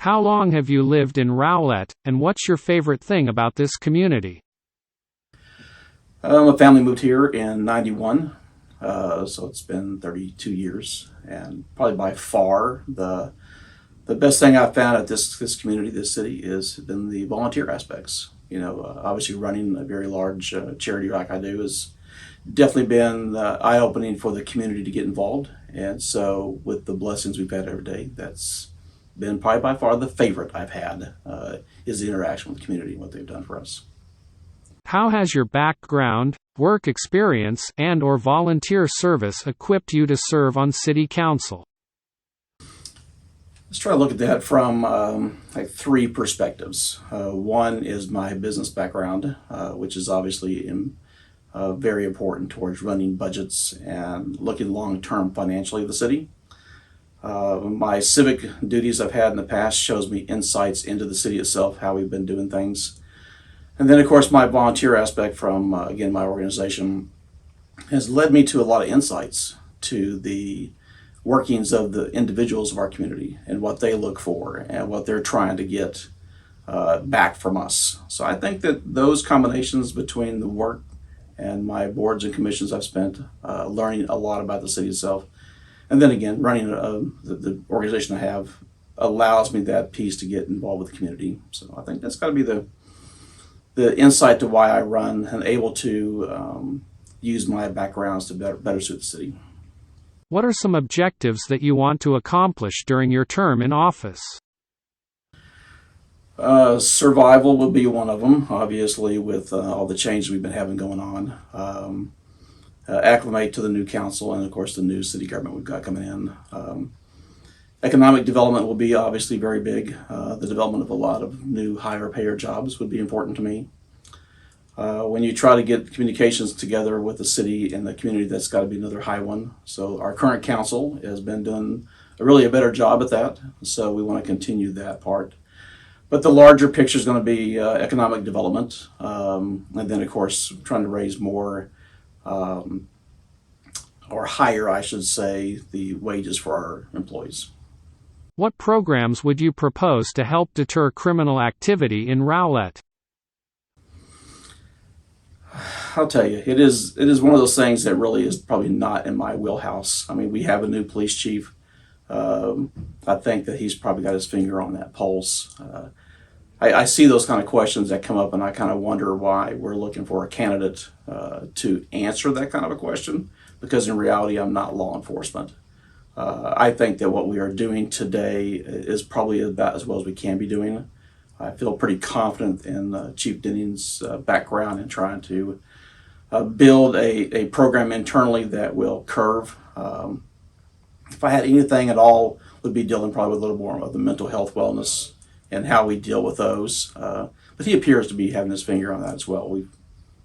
How long have you lived in Rowlett, and what's your favorite thing about this community? My family moved here in '91, so it's been 32 years, and probably by far the best thing I've found at this community, this city, has been the volunteer aspects. Obviously running a very large charity like I do has definitely been eye-opening for the community to get involved, and so with the blessings we've had every day, that's been probably by far the favorite I've had, is the interaction with the community and what they've done for us. How has your background, work experience, and/or volunteer service equipped you to serve on City Council? Let's try to look at that from like three perspectives. One is my business background, which is obviously very important towards running budgets and looking long-term financially at the city. My civic duties I've had in the past shows me insights into the city itself, how we've been doing things. And then, of course, my volunteer aspect from, again, my organization has led me to a lot of insights to the workings of the individuals of our community and what they look for and what they're trying to get back from us. So I think that those combinations between the work and my boards and commissions I've spent learning a lot about the city itself, and then again, running the organization I have allows me that piece to get involved with the community. So I think that's got to be the insight to why I run and able to use my backgrounds to better suit the city. What are some objectives that you want to accomplish during your term in office? Survival would be one of them, obviously, with all the changes we've been having going on. Acclimate to the new council and, of course, the new city government we've got coming in. Economic development will be obviously very big. The development of a lot of new higher payer jobs would be important to me. When you try to get communications together with the city and the community, that's got to be another high one. So our current council has been doing really a better job at that. So we want to continue that part. But the larger picture is going to be economic development. And then, of course, trying to raise more, or higher, I should say, the wages for our employees. What programs would you propose to help deter criminal activity in Rowlett? I'll tell you, it is one of those things that really is probably not in my wheelhouse. I mean, we have a new police chief. I think that he's probably got his finger on that pulse. I see those kind of questions that come up, and I kind of wonder why we're looking for a candidate to answer that kind of a question, because in reality, I'm not law enforcement. I think that what we are doing today is probably about as well as we can be doing. I feel pretty confident in Chief Denning's background in trying to build a program internally that will curve. If I had anything at all, would be dealing probably with a little more of the mental health wellness and how we deal with those. But he appears to be having his finger on that as well. We've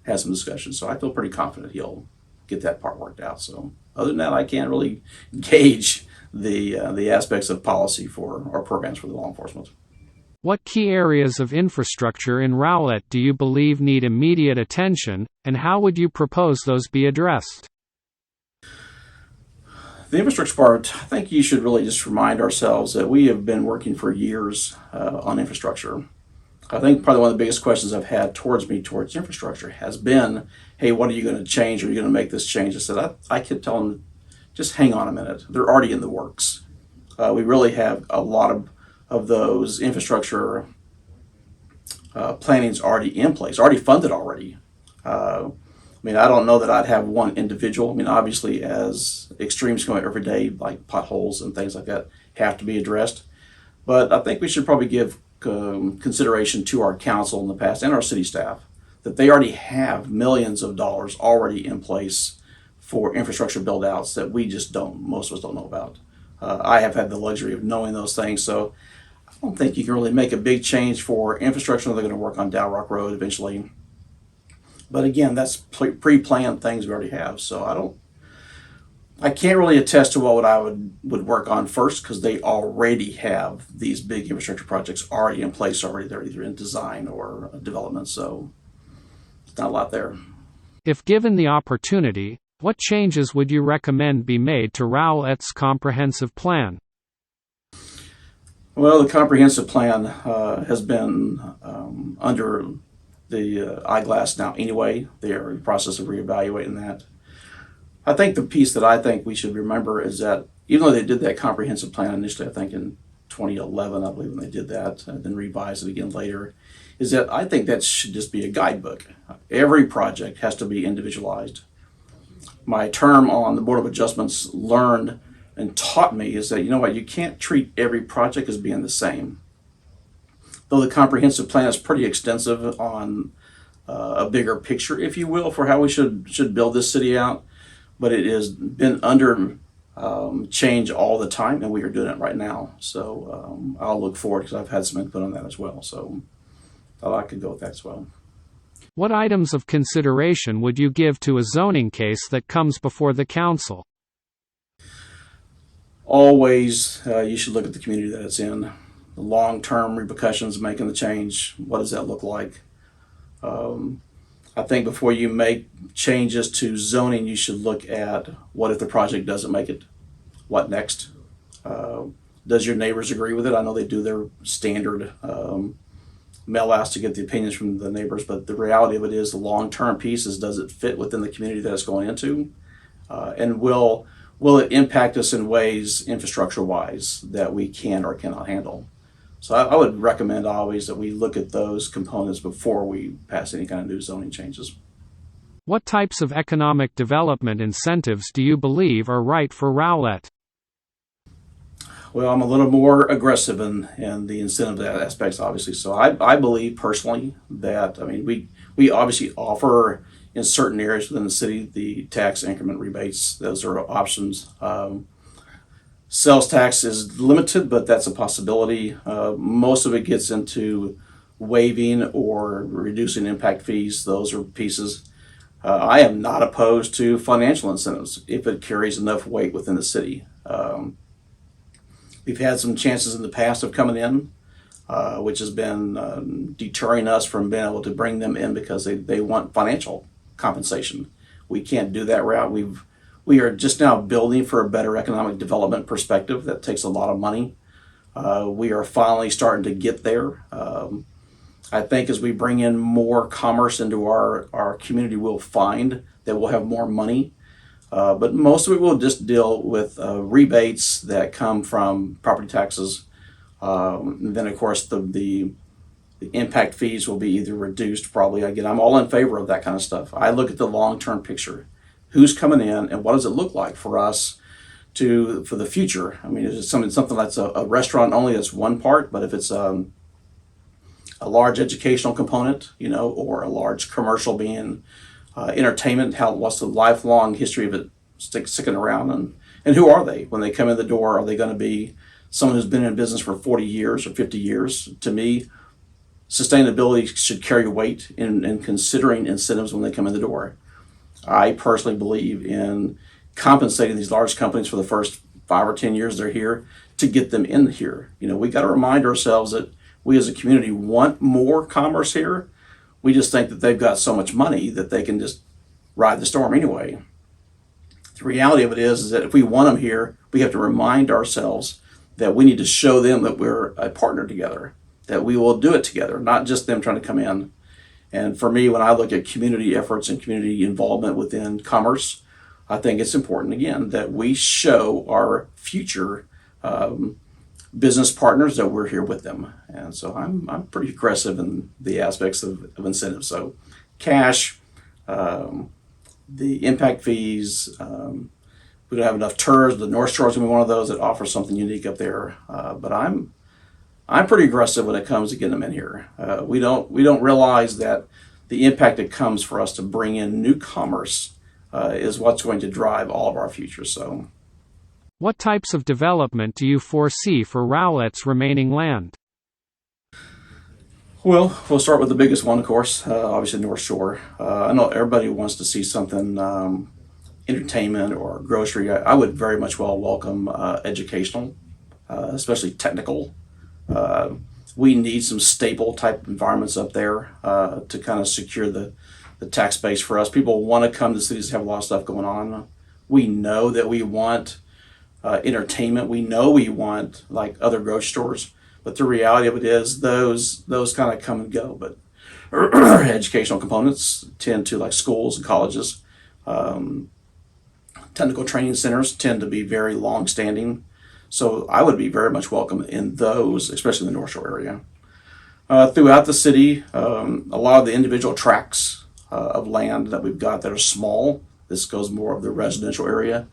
had some discussions, so I feel pretty confident he'll get that part worked out. So other than that, I can't really gauge the aspects of policy for our programs for the law enforcement. What key areas of infrastructure in Rowlett do you believe need immediate attention, and how would you propose those be addressed? The infrastructure part, I think you should really just remind ourselves that we have been working for years on infrastructure. I think probably one of the biggest questions I've had towards infrastructure has been, hey, what are you going to change? Are you going to make this change? I said, I kept telling them, just hang on a minute. They're already in the works. We really have a lot of those infrastructure plannings already in place, already funded already. I mean, I don't know that I'd have one individual. I mean, obviously, as extremes come up every day, like potholes and things like that, have to be addressed. But I think we should probably give consideration to our council in the past and our city staff that they already have millions of dollars already in place for infrastructure build outs that most of us don't know about. I have had the luxury of knowing those things, so I don't think you can really make a big change for infrastructure. They're going to work on Dow Rock Road eventually. But again, that's pre-planned things we already have. So I can't really attest to what I would work on first, because they already have these big infrastructure projects already in place already. They're either in design or development. So it's not a lot there. If given the opportunity, what changes would you recommend be made to Rowlett's comprehensive plan? Well, the comprehensive plan has been under the eyeglass now anyway. They are in the process of reevaluating that. I think the piece that I think we should remember is that even though they did that comprehensive plan initially, I think in 2011, I believe when they did that, and then revised it again later, is that I think that should just be a guidebook. Every project has to be individualized. My term on the Board of Adjustments learned and taught me is that, you know what, you can't treat every project as being the same. Though the comprehensive plan is pretty extensive on a bigger picture, if you will, for how we should build this city out, but it has been under change all the time, and we are doing it right now. So I'll look forward because I've had some input on that as well. So I could go with that as well. What items of consideration would you give to a zoning case that comes before the council? Always, you should look at the community that it's in. The long-term repercussions of making the change. What does that look like? I think before you make changes to zoning, you should look at what if the project doesn't make it? What next? Does your neighbors agree with it? I know they do their standard mail outs to get the opinions from the neighbors, but the reality of it is the long-term piece is, does it fit within the community that it's going into? And will it impact us in ways, infrastructure-wise, that we can or cannot handle? So I would recommend always that we look at those components before we pass any kind of new zoning changes. What types of economic development incentives do you believe are right for Rowlett? Well, I'm a little more aggressive in the incentive aspects, obviously. So I believe personally that, I mean, we obviously offer in certain areas within the city the tax increment rebates. Those are options. Sales tax is limited, but that's a possibility. Most of it gets into waiving or reducing impact fees. Those are pieces. I am not opposed to financial incentives if it carries enough weight within the city. We've had some chances in the past of coming in, which has been deterring us from being able to bring them in because they want financial compensation. We can't do that route. We are just now building for a better economic development perspective. That takes a lot of money. We are finally starting to get there. I think as we bring in more commerce into our community, we'll find that we'll have more money. But most of it will just deal with rebates that come from property taxes. And then, of course, the impact fees will be either reduced, probably. Again, I'm all in favor of that kind of stuff. I look at the long-term picture. Who's coming in and what does it look like for us for the future? I mean, is it something that's a restaurant only, that's one part, but if it's a large educational component, or a large commercial being entertainment, what's the lifelong history of it sticking around, and who are they when they come in the door? Are they going to be someone who's been in business for 40 years or 50 years? To me, sustainability should carry weight in considering incentives when they come in the door. I personally believe in compensating these large companies for the first 5 or 10 years they're here to get them in here. We got to remind ourselves that we as a community want more commerce here. We just think that they've got so much money that they can just ride the storm anyway. The reality of it is that if we want them here, we have to remind ourselves that we need to show them that we're a partner together, that we will do it together, not just them trying to come in. And for me, when I look at community efforts and community involvement within commerce, I think it's important, again, that we show our future business partners that we're here with them. And so I'm pretty aggressive in the aspects of incentives. So cash, the impact fees, we don't have enough tours. The North Shore is going to be one of those that offers something unique up there. But I'm pretty aggressive when it comes to getting them in here. We don't realize that the impact that comes for us to bring in new commerce is what's going to drive all of our future. So, what types of development do you foresee for Rowlett's remaining land? Well, we'll start with the biggest one, of course, obviously North Shore. I know everybody wants to see something entertainment or grocery. I would very much welcome educational, especially technical. We need some stable type environments up there to kind of secure the tax base for us. People want to come to cities that have a lot of stuff going on. We know that we want entertainment. We know we want, like other grocery stores, But the reality of it is those kind of come and go. But educational components tend to, like schools and colleges, um, technical training centers tend to be very long-standing. So I would be very much welcome in those, especially in the North Shore area. Throughout the city, a lot of the individual tracts of land that we've got that are small, this goes more of the residential area.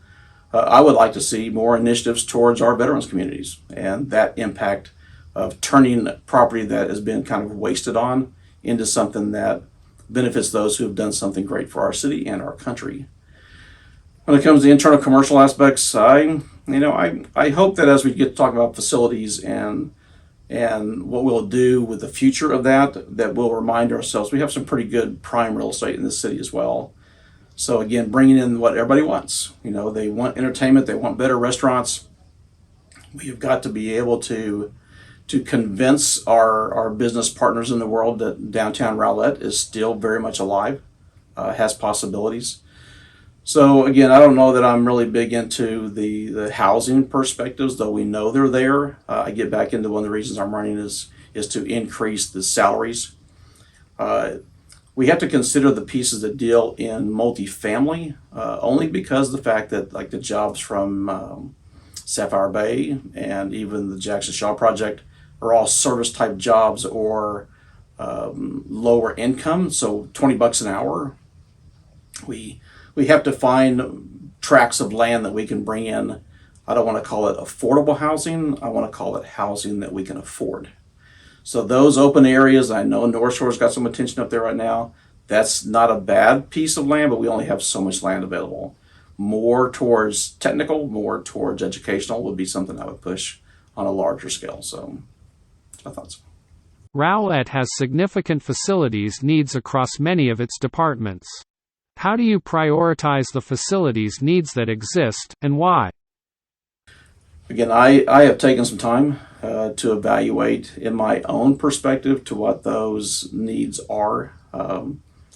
I would like to see more initiatives towards our veterans communities and that impact of turning property that has been kind of wasted on into something that benefits those who have done something great for our city and our country. When it comes to the internal commercial aspects, I hope that as we get to talk about facilities and what we'll do with the future of that we'll remind ourselves we have some pretty good prime real estate in this city as well. So again, bringing in what everybody wants. They want entertainment, they want better restaurants. We've got to be able to convince our business partners in the world that downtown Rowlett is still very much alive, has possibilities. So again, I don't know that I'm really big into the housing perspectives, though we know they're there. I get back into one of the reasons I'm running is to increase the salaries. We have to consider the pieces that deal in multifamily, only because the fact that like the jobs from Sapphire Bay and even the Jackson Shaw project are all service type jobs or lower income. So $20 an hour. We have to find tracts of land that we can bring in. I don't want to call it affordable housing. I want to call it housing that we can afford. So those open areas, I know North Shore's got some attention up there right now. That's not a bad piece of land, but we only have so much land available. More towards technical, more towards educational would be something I would push on a larger scale. So my thoughts. Rowlett has significant facilities needs across many of its departments. How do you prioritize the facilities needs that exist, and why? Again, I have taken some time to evaluate in my own perspective to what those needs are.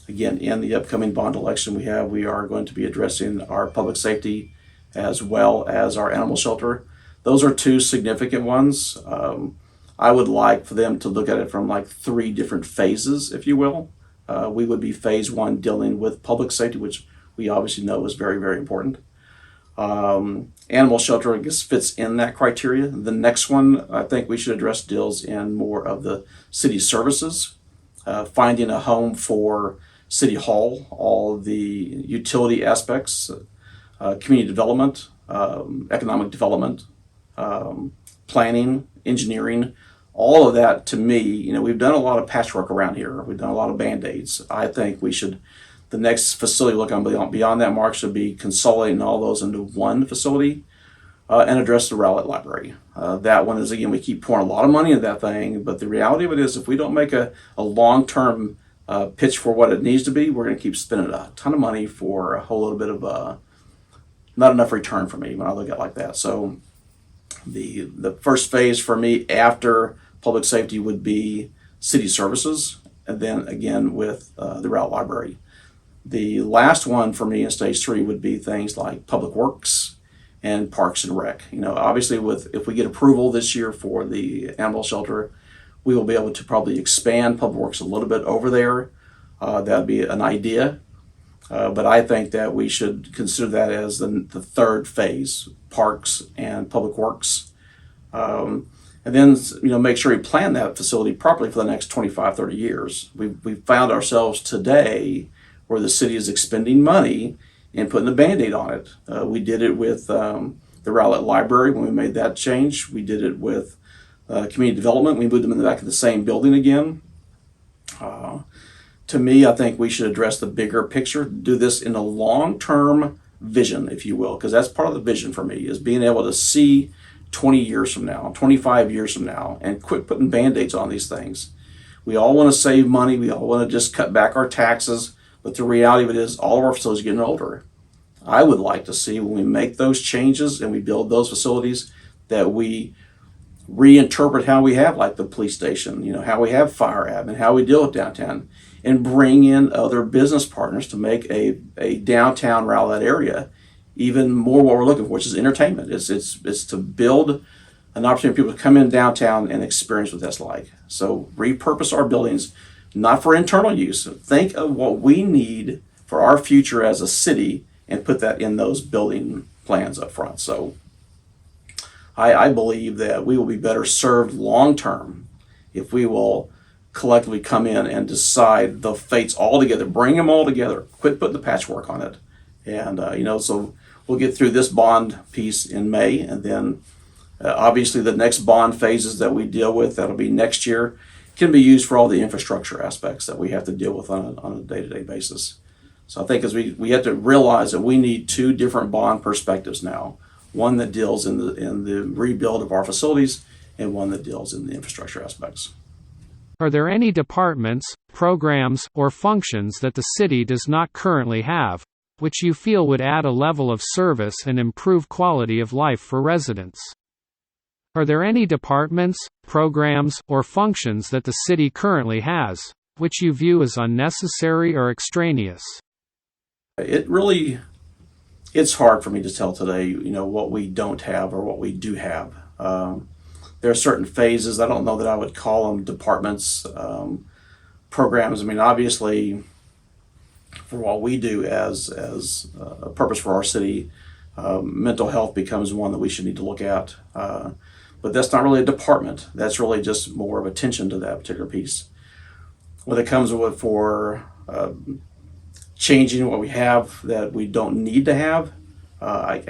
Again, in the upcoming bond election we are going to be addressing our public safety as well as our animal shelter. Those are two significant ones. I would like for them to look at it from like 3 different phases, if you will. We would be phase 1 dealing with public safety, which we obviously know is very, very important. Animal shelter, I guess, fits in that criteria. The next one I think we should address deals in more of the city services, finding a home for City Hall, all of the utility aspects, community development, economic development, planning, engineering. All of that, to me, we've done a lot of patchwork around here. We've done a lot of Band-Aids. I think the next facility look on beyond that mark should be consolidating all those into one facility and address the Rowlett Library. That one is, again, we keep pouring a lot of money into that thing, but the reality of it is if we don't make a long-term pitch for what it needs to be, we're going to keep spending a ton of money for a whole little bit of not enough return for me when I look at it like that. So the first phase for me after public safety would be city services, and then again with the Rowlett Library. The last one for me in stage 3 would be things like public works and parks and rec. Obviously if we get approval this year for the animal shelter, we will be able to probably expand public works a little bit over there. That would be an idea. But I think that we should consider that as the third phase, parks and public works. And then make sure we plan that facility properly for the next 25, 30 years. We've found ourselves today where the city is expending money and putting a Band-Aid on it. We did it with the Rowlett Library when we made that change. We did it with community development. We moved them in the back of the same building again. To me, I think we should address the bigger picture, do this in a long-term vision, if you will, because that's part of the vision for me, is being able to see 20 years from now, 25 years from now, and quit putting Band-Aids on these things. We all want to save money. We all want to just cut back our taxes. But the reality of it is all of our facilities are getting older. I would like to see when we make those changes and we build those facilities that we reinterpret how we have like the police station, how we have fire admin, how we deal with downtown, and bring in other business partners to make a downtown Rowlett area even more what we're looking for, which is entertainment. It's to build an opportunity for people to come in downtown and experience what that's like. So repurpose our buildings, not for internal use. Think of what we need for our future as a city and put that in those building plans up front. So I believe that we will be better served long term if we will collectively come in and decide the fates all together, bring them all together, quit putting the patchwork on it. And, so we'll get through this bond piece in May, and then obviously the next bond phases that we deal with, that'll be next year, can be used for all the infrastructure aspects that we have to deal with on a day-to-day basis. So I think as we have to realize that we need two different bond perspectives now, one that deals in the rebuild of our facilities and one that deals in the infrastructure aspects. Are there any departments, programs, or functions that the city does not currently have, which you feel would add a level of service and improve quality of life for residents? Are there any departments, programs, or functions that the city currently has, which you view as unnecessary or extraneous? It's hard for me to tell today, what we don't have or what we do have. There are certain phases, I don't know that I would call them departments, programs. I mean, obviously, for what we do as a purpose for our city, mental health becomes one that we should need to look at. But that's not really a department. That's really just more of attention to that particular piece. When it comes for changing what we have that we don't need to have, I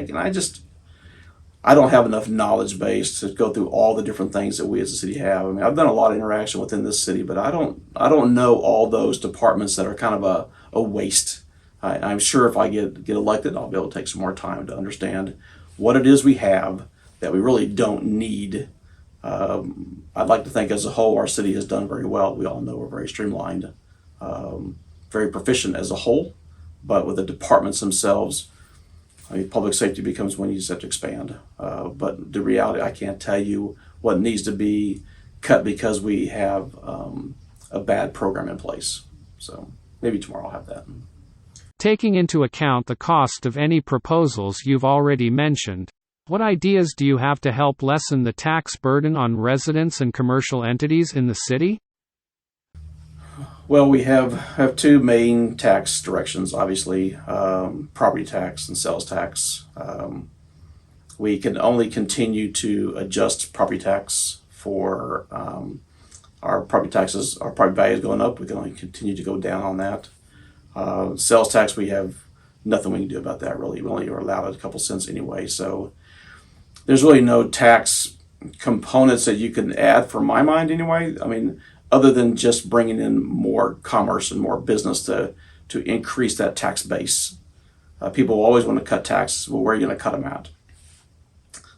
don't have enough knowledge base to go through all the different things that we as a city have. I mean, I've done a lot of interaction within this city, but I don't know all those departments that are kind of a waste. I'm sure if I get elected, I'll be able to take some more time to understand what it is we have that we really don't need. I'd like to think as a whole, our city has done very well. We all know we're very streamlined, very proficient as a whole, but with the departments themselves, I mean, public safety becomes when you just have to expand. But the reality, I can't tell you what needs to be cut because we have a bad program in place. So maybe tomorrow I'll have that. Taking into account the cost of any proposals you've already mentioned, what ideas do you have to help lessen the tax burden on residents and commercial entities in the city? Well, we have two main tax directions, obviously, property tax and sales tax. We can only continue to adjust property tax for our property taxes, our property values going up. We can only continue to go down on that. Sales tax, we have nothing we can do about that, really. We only are allowed a couple cents anyway. So there's really no tax components that you can add, for my mind anyway. I mean, other than just bringing in more commerce and more business to increase that tax base. People always want to cut taxes. Well, where are you going to cut them at?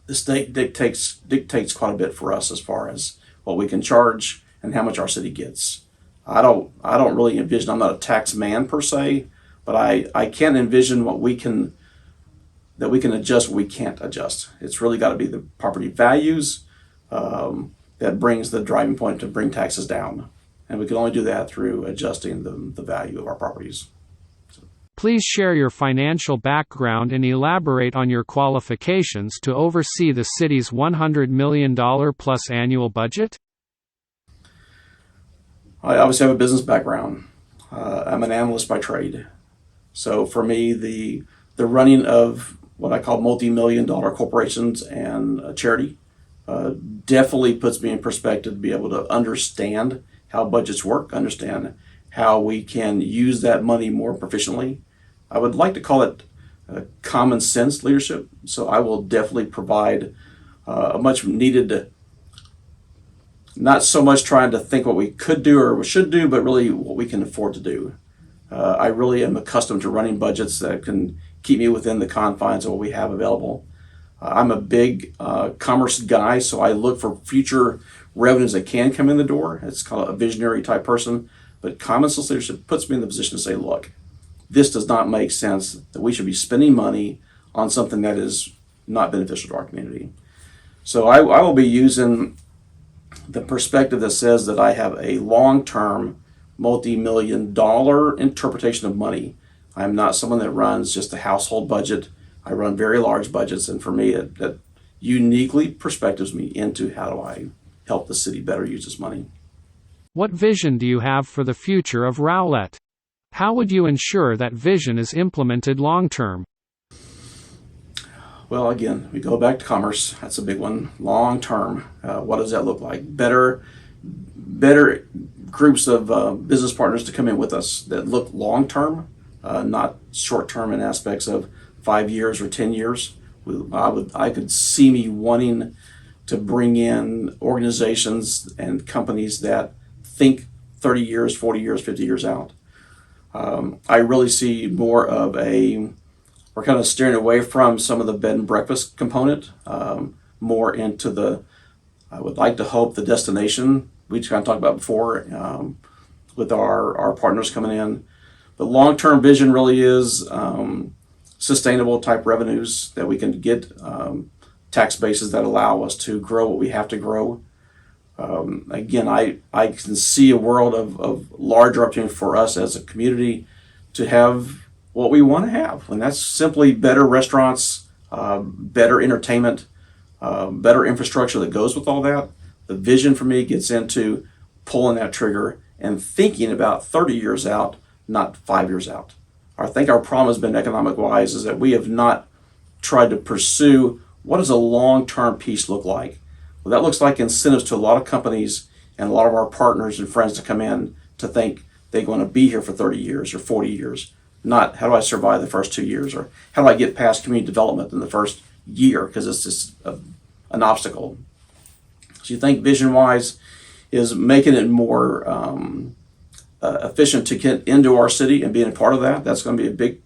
The state dictates quite a bit for us as far as what we can charge and how much our city gets. I don't really envision, I'm not a tax man per se, but I can't envision that we can adjust what we can't adjust. It's really got to be the property values that brings the driving point to bring taxes down. And we can only do that through adjusting the value of our properties. Please share your financial background and elaborate on your qualifications to oversee the city's $100 million plus annual budget. I obviously have a business background. I'm an analyst by trade. So for me, the running of what I call multi-million-dollar corporations and a charity definitely puts me in perspective to be able to understand how budgets work, understand how we can use that money more proficiently. I would like to call it common sense leadership. So I will definitely provide a much needed, not so much trying to think what we could do or we should do, but really what we can afford to do. I really am accustomed to running budgets that can keep me within the confines of what we have available. I'm a big commerce guy, so I look for future revenues that can come in the door. It's called a visionary type person, but common sense leadership puts me in the position to say, look, this does not make sense that we should be spending money on something that is not beneficial to our community. So I will be using the perspective that says that I have a long-term, multi-million-dollar interpretation of money. I'm not someone that runs just a household budget. I run very large budgets, and for me, uniquely perspectives me into how do I help the city better use this money. What vision do you have for the future of Rowlett? How would you ensure that vision is implemented long-term? Well, again, we go back to commerce. That's a big one. Long term, what does that look like? Better groups of business partners to come in with us that look long term, not short term in aspects of 5 years or 10 years. I could see me wanting to bring in organizations and companies that think 30 years, 40 years, 50 years out. I really see more of we're kind of steering away from some of the bed and breakfast component, more into I would like to hope the destination we kind of talked about before, with our partners coming in. The long-term vision really is sustainable type revenues that we can get, tax bases that allow us to grow what we have to grow. Again, I can see a world of larger opportunity for us as a community to have what we want to have, and that's simply better restaurants, better entertainment, better infrastructure that goes with all that. The vision for me gets into pulling that trigger and thinking about 30 years out, not 5 years out. I think our problem has been economic-wise is that we have not tried to pursue what does a long-term piece look like. Well, that looks like incentives to a lot of companies and a lot of our partners and friends to come in to think they're going to be here for 30 years or 40 years. Not how do I survive the first 2 years, or how do I get past community development in the first year, because it's just an obstacle. So you think vision-wise is making it more efficient to get into our city and being a part of that. That's going to be a big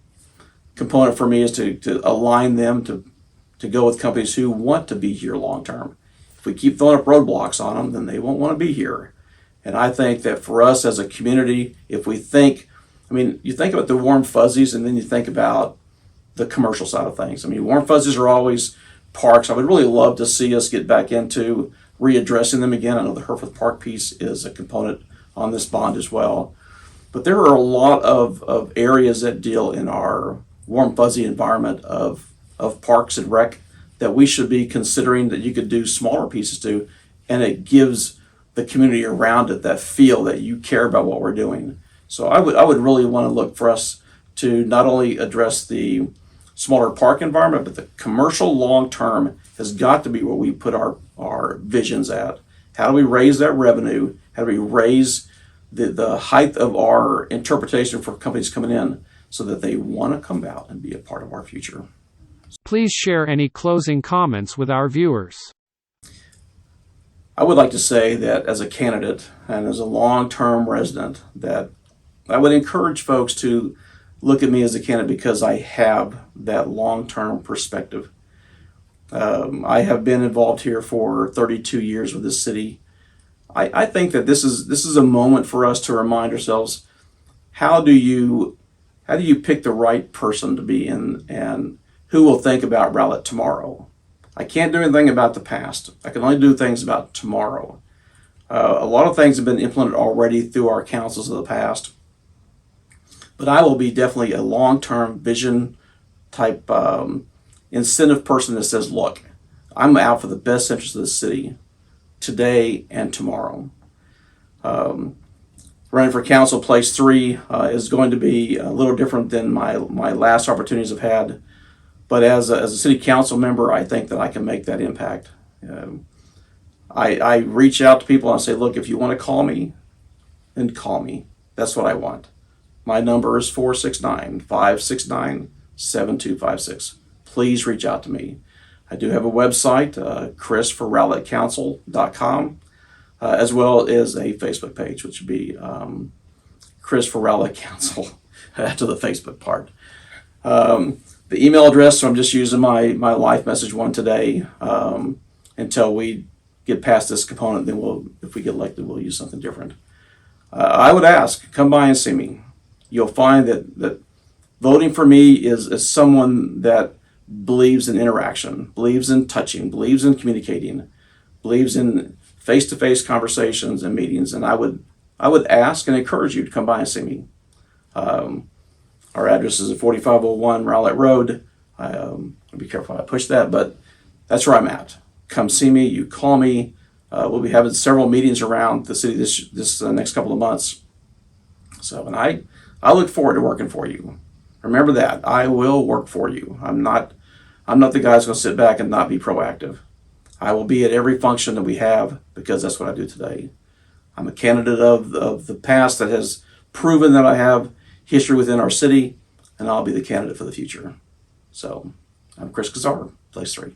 component for me, is to align them to go with companies who want to be here long term. If we keep throwing up roadblocks on them, then they won't want to be here. And I think that for us as a community, if we think, you think about the warm fuzzies and then you think about the commercial side of things. Warm fuzzies are always parks. I would really love to see us get back into readdressing them again. I know the Herforth Park piece is a component on this bond as well. But there are a lot of areas that deal in our warm fuzzy environment of parks and rec that we should be considering that you could do smaller pieces to, and it gives the community around it that feel that you care about what we're doing. So I would really want to look for us to not only address the smaller park environment, but the commercial long term has got to be where we put our visions at. How do we raise that revenue? How do we raise the height of our interpretation for companies coming in so that they want to come out and be a part of our future? Please share any closing comments with our viewers. I would like to say that as a candidate and as a long-term resident, that I would encourage folks to look at me as a candidate because I have that long-term perspective. I have been involved here for 32 years with this city. I think that this is a moment for us to remind ourselves, how do you pick the right person to be in, and who will think about Rowlett tomorrow? I can't do anything about the past. I can only do things about tomorrow. A lot of things have been implemented already through our councils of the past, but I will be definitely a long-term vision type incentive person that says, look, I'm out for the best interest of the city today and tomorrow. Running for council place 3 is going to be a little different than my last opportunities I've had. But as a city council member, I think that I can make that impact. I reach out to people and I say, look, if you want to call me, then call me. That's what I want. My number is 469-569-7256. Please reach out to me. I do have a website, chrisforrowlettcouncil.com, as well as a Facebook page, which would be Chris for Rowlett Council after the Facebook part. The email address, so I'm just using my life message one today until we get past this component. Then if we get elected, we'll use something different. I would ask, come by and see me. You'll find that voting for me is someone that believes in interaction, believes in touching, believes in communicating, believes in face-to-face conversations and meetings. And I would ask and encourage you to come by and see me. Our address is at 4501 Rowlett Road. I'll be careful how I push that, but that's where I'm at. Come see me. You call me. We'll be having several meetings around the city this next couple of months. So, and I look forward to working for you. Remember that I will work for you. I'm not the guy who's going to sit back and not be proactive. I will be at every function that we have because that's what I do today. I'm a candidate of the past that has proven that I have history within our city, and I'll be the candidate for the future. So, I'm Chris Kizziar, Place 3.